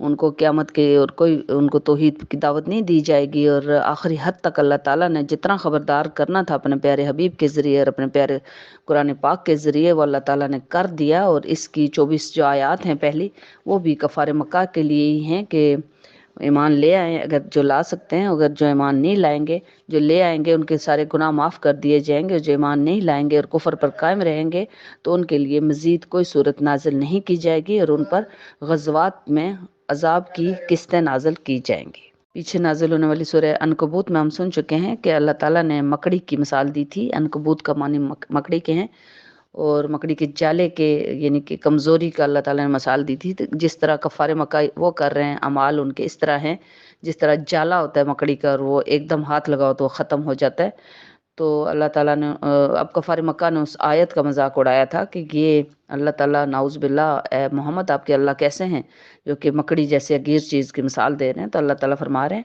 ان کو قیامت کے اور کوئی ان کو توحید کی دعوت نہیں دی جائے گی، اور آخری حد تک اللہ تعالیٰ نے جتنا خبردار کرنا تھا اپنے پیارے حبیب کے ذریعے اور اپنے پیارے قرآن پاک کے ذریعے وہ اللہ تعالیٰ نے کر دیا۔ اور اس کی 24 جو آیات ہیں پہلی، وہ بھی کفار مکہ کے لیے ہی ہیں کہ ایمان لے آئیں اگر جو لا سکتے ہیں، اگر جو ایمان نہیں لائیں گے، جو لے آئیں گے ان کے سارے گناہ معاف کر دیے جائیں گے، جو ایمان نہیں لائیں گے اور کفر پر قائم رہیں گے تو ان کے لیے مزید کوئی صورت نازل نہیں کی جائے گی اور ان پر غزوات میں عذاب کی قسطیں نازل کی جائیں گی۔ پیچھے نازل ہونے والی سورہ عنکبوت میں ہم سن چکے ہیں کہ اللہ تعالیٰ نے مکڑی کی مثال دی تھی۔ عنکبوت کا معنی مکڑی کے ہیں، اور مکڑی کے جالے کے یعنی کہ کمزوری کا اللہ تعالیٰ نے مثال دی تھی۔ جس طرح کفار مکہ وہ کر رہے ہیں، اعمال ان کے اس طرح ہیں جس طرح جالا ہوتا ہے مکڑی کا، اور وہ ایک دم ہاتھ لگاؤ تو وہ ختم ہو جاتا ہے۔ تو اللہ تعالیٰ نے اب کفار مکہ نے اس آیت کا مذاق اڑایا تھا کہ یہ اللہ تعالیٰ نعوذ باللہ، اے محمد آپ کے اللہ کیسے ہیں جو کہ مکڑی جیسے عگیر چیز کی مثال دے رہے ہیں۔ تو اللہ تعالیٰ فرما رہے ہیں،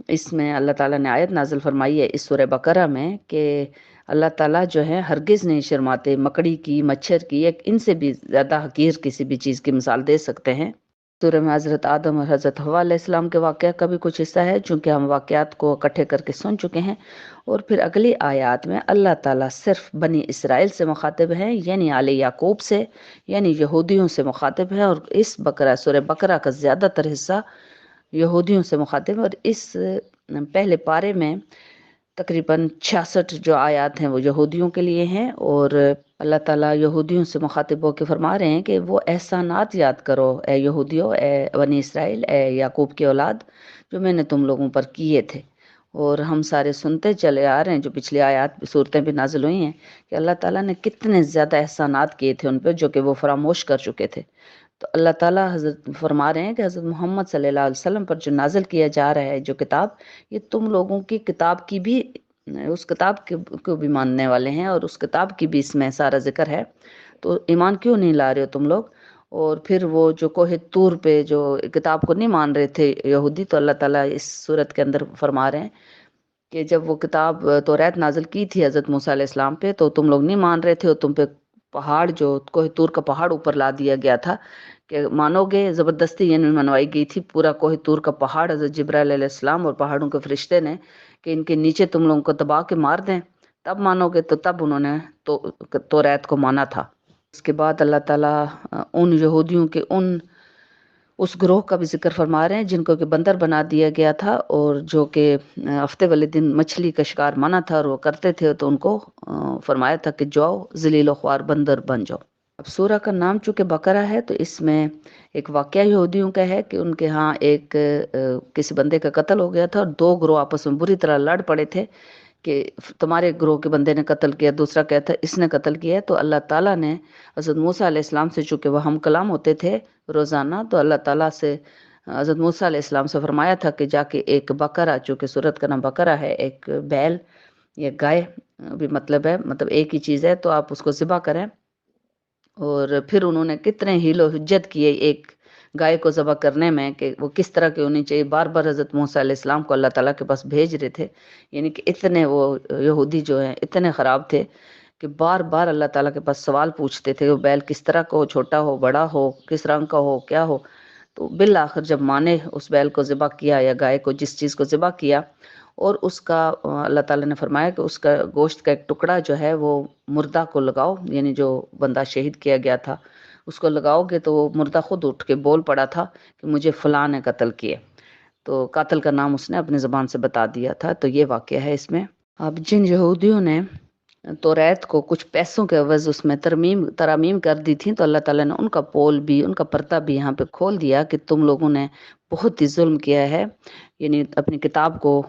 اس میں اللہ تعالیٰ نے آیت نازل فرمائی ہے اس سورہ بقرہ میں کہ اللہ تعالیٰ جو ہے ہرگز نہیں شرماتے، مکڑی کی، مچھر کی، ایک ان سے بھی زیادہ حقیر کسی بھی چیز کی مثال دے سکتے ہیں۔ سورہ میں حضرت آدم اور حضرت حوا علیہ السلام کے واقعہ کا بھی کچھ حصہ ہے، چونکہ ہم واقعات کو اکٹھے کر کے سن چکے ہیں۔ اور پھر اگلی آیات میں اللہ تعالیٰ صرف بنی اسرائیل سے مخاطب ہے، یعنی آل یعقوب سے، یعنی یہودیوں سے مخاطب ہے، اور اس بقرہ سورہ بقرہ کا زیادہ تر حصہ یہودیوں سے مخاطب ہے۔ اور اس پہلے پارے میں تقریباً 66 جو آیات ہیں وہ یہودیوں کے لیے ہیں، اور اللہ تعالیٰ یہودیوں سے مخاطب ہو کے فرما رہے ہیں کہ وہ احسانات یاد کرو اے یہودیوں، اے بنی اسرائیل، اے یعقوب کی اولاد، جو میں نے تم لوگوں پر کیے تھے۔ اور ہم سارے سنتے چلے آ رہے ہیں، جو پچھلی آیات صورتیں بھی نازل ہوئی ہیں، کہ اللہ تعالیٰ نے کتنے زیادہ احسانات کیے تھے ان پہ جو کہ وہ فراموش کر چکے تھے۔ تو اللہ تعالیٰ حضرت فرما رہے ہیں کہ حضرت محمد صلی اللہ علیہ وسلم پر جو نازل کیا جا رہا ہے جو کتاب، یہ تم لوگوں کی کتاب کی بھی، اس کتاب کو بھی ماننے والے ہیں، اور اس کتاب کی بھی اس میں سارا ذکر ہے۔ تو ایمان کیوں نہیں لا رہے ہو تم لوگ؟ اور پھر وہ جو کوہ طور پہ جو کتاب کو نہیں مان رہے تھے یہودی، تو اللہ تعالیٰ اس صورت کے اندر فرما رہے ہیں کہ جب وہ کتاب توریت نازل کی تھی حضرت موسیٰ علیہ السلام پہ، تو تم لوگ نہیں مان رہے تھے، اور تم پہ پہاڑ جو کوہ طور کا پہاڑ اوپر لا دیا گیا تھا کہ مانو گے، زبردستی یعنی منوائی گئی تھی پورا کوہ طور کا پہاڑ حضرت جبرائیل علیہ السلام اور پہاڑوں کے فرشتے نے کہ ان کے نیچے تم لوگوں کو دبا کے مار دیں، تب مانو گے۔ تو تب انہوں نے توریت کو مانا تھا۔ اس کے بعد اللہ تعالیٰ ان یہودیوں کے اس گروہ کا بھی ذکر فرما رہے ہیں جن کو کہ بندر بنا دیا گیا تھا، اور جو کہ ہفتے والے دن مچھلی کا شکار منع تھا اور وہ کرتے تھے، تو ان کو فرمایا تھا کہ جاؤ ذلیل و خوار بندر بن جاؤ۔ اب سورہ کا نام چونکہ بقرہ ہے، تو اس میں ایک واقعہ یہودیوں کا ہے کہ ان کے ہاں ایک کسی بندے کا قتل ہو گیا تھا، اور دو گروہ آپس میں بری طرح لڑ پڑے تھے کہ تمہارے گروہ کے بندے نے قتل کیا، دوسرا کہتا ہے اس نے قتل کیا ہے۔ تو اللہ تعالیٰ نے حضرت موسیٰ علیہ السلام سے، چونکہ وہ ہم کلام ہوتے تھے روزانہ، تو اللہ تعالیٰ سے حضرت موسیٰ علیہ السلام سے فرمایا تھا کہ جا کے ایک بقرہ، چونکہ سورت کا نام بقرہ ہے، ایک بیل یا گائے بھی مطلب ہے، مطلب ایک ہی چیز ہے، تو آپ اس کو ذبح کریں۔ اور پھر انہوں نے کتنے حیل و حجت کیے ایک گائے کو ذبح کرنے میں کہ وہ کس طرح کی ہونی چاہیے، بار بار حضرت موسیٰ علیہ السلام کو اللہ تعالیٰ کے پاس بھیج رہے تھے، یعنی کہ اتنے وہ یہودی جو ہیں اتنے خراب تھے کہ بار بار اللہ تعالیٰ کے پاس سوال پوچھتے تھے، وہ بیل کس طرح کا ہو، چھوٹا ہو، بڑا ہو، کس رنگ کا ہو، کیا ہو۔ تو بالآخر جب مانے اس بیل کو ذبح کیا یا گائے کو، جس چیز کو ذبح کیا، اور اس کا اللہ تعالیٰ نے فرمایا کہ اس کا گوشت کا ایک ٹکڑا جو ہے وہ مردہ کو لگاؤ، یعنی جو بندہ شہید کیا گیا تھا اس کو لگاؤ گے تو وہ مردہ خود اٹھ کے بول پڑا تھا کہ مجھے فلاں نے قتل کیے، تو قاتل کا نام اس نے اپنی زبان سے بتا دیا تھا۔ تو یہ واقعہ ہے اس میں۔ اب جن یہودیوں نے توریت کو کچھ پیسوں کے عوض اس میں ترامیم کر دی تھیں، تو اللہ تعالیٰ نے ان کا پول بھی، ان کا پردہ بھی یہاں پہ کھول دیا کہ تم لوگوں نے بہت ہی ظلم کیا ہے، یعنی اپنی کتاب کو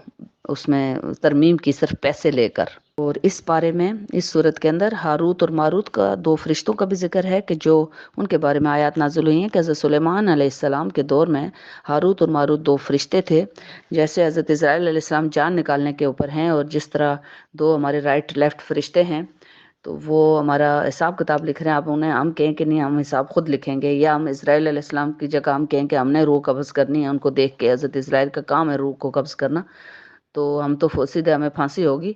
اس میں ترمیم کی صرف پیسے لے کر۔ اور اس بارے میں اس صورت کے اندر ہاروت اور ماروت کا دو فرشتوں کا بھی ذکر ہے کہ جو ان کے بارے میں آیات نازل ہوئی ہیں کہ حضرت سلیمان علیہ السلام کے دور میں ہاروت اور ماروت دو فرشتے تھے، جیسے حضرت اسرائیل علیہ السلام جان نکالنے کے اوپر ہیں، اور جس طرح دو ہمارے رائٹ لیفٹ فرشتے ہیں، تو وہ ہمارا حساب کتاب لکھ رہے ہیں۔ آپ انہیں ہم کہیں کہ نہیں ہم حساب خود لکھیں گے، یا ہم اسرائیل علیہ السلام کی جگہ ہم کہیں کہ ہم نے روح قبض کرنی ہے، ان کو دیکھ کے حضرت اسرائیل کا کام ہے روح کو قبض کرنا، تو ہم تو سیدھے ہمیں پھانسی ہوگی۔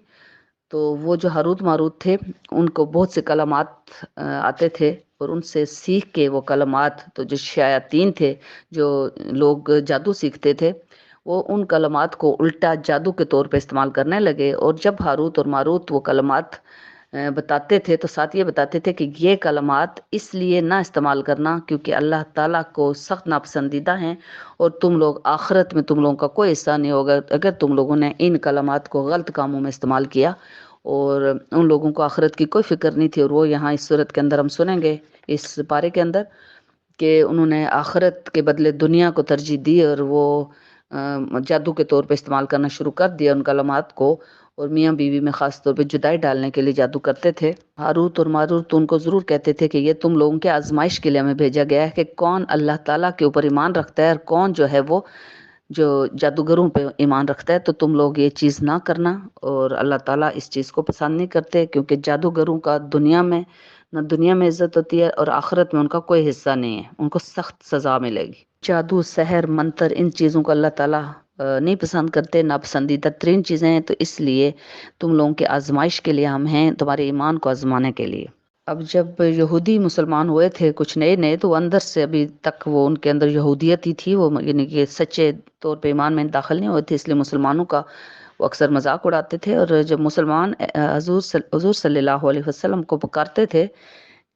تو وہ جو ہاروت ماروت تھے ان کو بہت سے کلمات آتے تھے، اور ان سے سیکھ کے وہ کلمات، تو جو شیاطین تھے، جو لوگ جادو سیکھتے تھے، وہ ان کلمات کو الٹا جادو کے طور پہ استعمال کرنے لگے۔ اور جب ہاروت اور ماروت وہ کلمات بتاتے تھے تو ساتھ یہ بتاتے تھے کہ یہ کلمات اس لیے نہ استعمال کرنا کیونکہ اللہ تعالیٰ کو سخت ناپسندیدہ ہیں، اور تم لوگ آخرت میں تم لوگوں کا کوئی حصہ نہیں ہوگا اگر تم لوگوں نے ان کلمات کو غلط کاموں میں استعمال کیا۔ اور ان لوگوں کو آخرت کی کوئی فکر نہیں تھی، اور وہ یہاں اس صورت کے اندر ہم سنیں گے اس پارے کے اندر کہ انہوں نے آخرت کے بدلے دنیا کو ترجیح دی، اور وہ جادو کے طور پہ استعمال کرنا شروع کر دیا ان کلمات کو، اور میاں بیوی میں خاص طور پہ جدائی ڈالنے کے لیے جادو کرتے تھے۔ ہاروت اور ماروت تو ان کو ضرور کہتے تھے کہ یہ تم لوگوں کے آزمائش کے لیے ہمیں بھیجا گیا ہے کہ کون اللہ تعالیٰ کے اوپر ایمان رکھتا ہے اور کون جو ہے وہ جو جادوگروں پہ ایمان رکھتا ہے، تو تم لوگ یہ چیز نہ کرنا۔ اور اللہ تعالیٰ اس چیز کو پسند نہیں کرتے کیونکہ جادوگروں کا دنیا میں عزت ہوتی ہے، اور آخرت میں ان کا کوئی حصہ نہیں ہے، ان کو سخت سزا ملے گی۔ جادو، سحر، منتر، ان چیزوں کو اللہ تعالیٰ نہیں پسند کرتے، ناپسندیدہ ترین چیزیں ہیں، تو اس لیے تم لوگوں کے آزمائش کے لیے ہم ہیں، تمہارے ایمان کو آزمانے کے لیے۔ اب جب یہودی مسلمان ہوئے تھے کچھ نئے نئے، تو وہ اندر سے ابھی تک وہ ان کے اندر یہودیت ہی تھی، وہ یعنی کہ سچے طور پہ ایمان میں داخل نہیں ہوئے تھے، اس لیے مسلمانوں کا وہ اکثر مذاق اڑاتے تھے۔ اور جب مسلمان حضور صلی اللہ علیہ وسلم کو پکارتے تھے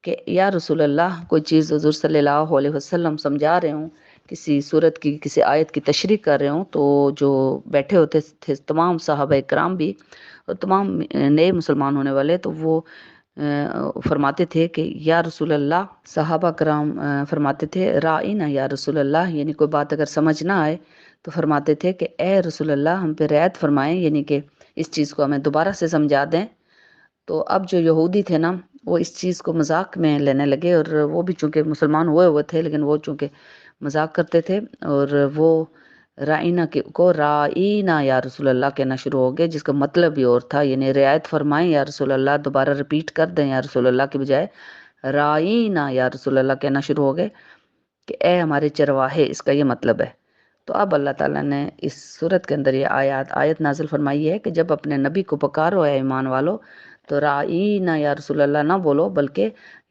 کہ یا رسول اللہ، کوئی چیز حضور صلی اللہ علیہ وسلم سمجھا رہے ہوں، کسی صورت کی کسی آیت کی تشریح کر رہے ہوں، تو جو بیٹھے ہوتے تھے تمام صحابہ کرام بھی اور تمام نئے مسلمان ہونے والے، تو وہ فرماتے تھے کہ یا رسول اللہ، صحابہ کرام فرماتے تھے رائنا یا رسول اللہ، یعنی کوئی بات اگر سمجھ نہ آئے تو فرماتے تھے کہ اے رسول اللہ ہم پہ رعایت فرمائیں، یعنی کہ اس چیز کو ہمیں دوبارہ سے سمجھا دیں۔ تو اب جو یہودی تھے نا، وہ اس چیز کو مذاق میں لینے لگے، اور وہ بھی چونکہ مسلمان ہوئے تھے لیکن وہ چونکہ مذاق کرتے تھے، اور وہ رائنا کو رائنا یا رسول اللہ کہنا شروع ہو گئے، جس کا مطلب بھی اور تھا، یعنی رعایت فرمائیں یا رسول اللہ، دوبارہ رپیٹ کر دیں یا رسول اللہ کی بجائے رائنا یا رسول اللہ کہنا شروع ہو گئے کہ اے ہمارے چرواہے، اس کا یہ مطلب ہے۔ تو اب اللہ تعالیٰ نے اس صورت کے اندر یہ آیت نازل فرمائی ہے کہ جب اپنے نبی کو پکارو اے ایمان والو، تو رائینا یا رسول اللہ نہ بولو، بلکہ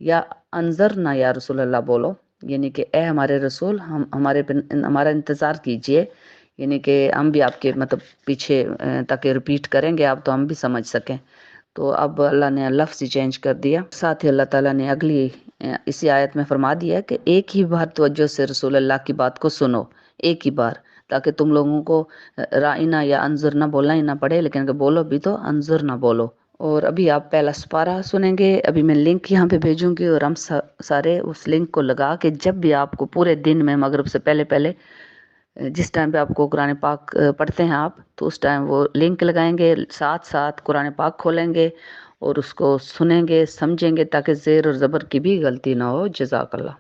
یا انظرنا یا رسول اللہ بولو، یعنی کہ اے ہمارے رسول، ہمارا انتظار کیجئے، یعنی کہ ہم بھی آپ کے مطلب پیچھے تاکہ ریپیٹ کریں گے آپ تو ہم بھی سمجھ سکیں۔ تو اب اللہ نے لفظ ہی چینج کر دیا، ساتھ ہی اللہ تعالیٰ نے اگلی اسی آیت میں فرما دیا کہ ایک ہی بار توجہ سے رسول اللہ کی بات کو سنو، ایک ہی بار، تاکہ تم لوگوں کو رائنا یا انظر نہ بولنا ہی نہ پڑے، لیکن اگر بولو بھی تو انظر نہ بولو۔ اور ابھی آپ پہلا سپارہ سنیں گے، ابھی میں لنک یہاں پہ بھیجوں گی، اور ہم سارے اس لنک کو لگا کے جب بھی آپ کو پورے دن میں مغرب سے پہلے جس ٹائم پہ آپ کو قرآن پاک پڑھتے ہیں آپ، تو اس ٹائم وہ لنک لگائیں گے، ساتھ ساتھ قرآن پاک کھولیں گے اور اس کو سنیں گے، سمجھیں گے، تاکہ زیر اور زبر کی بھی غلطی نہ ہو۔ جزاک اللہ۔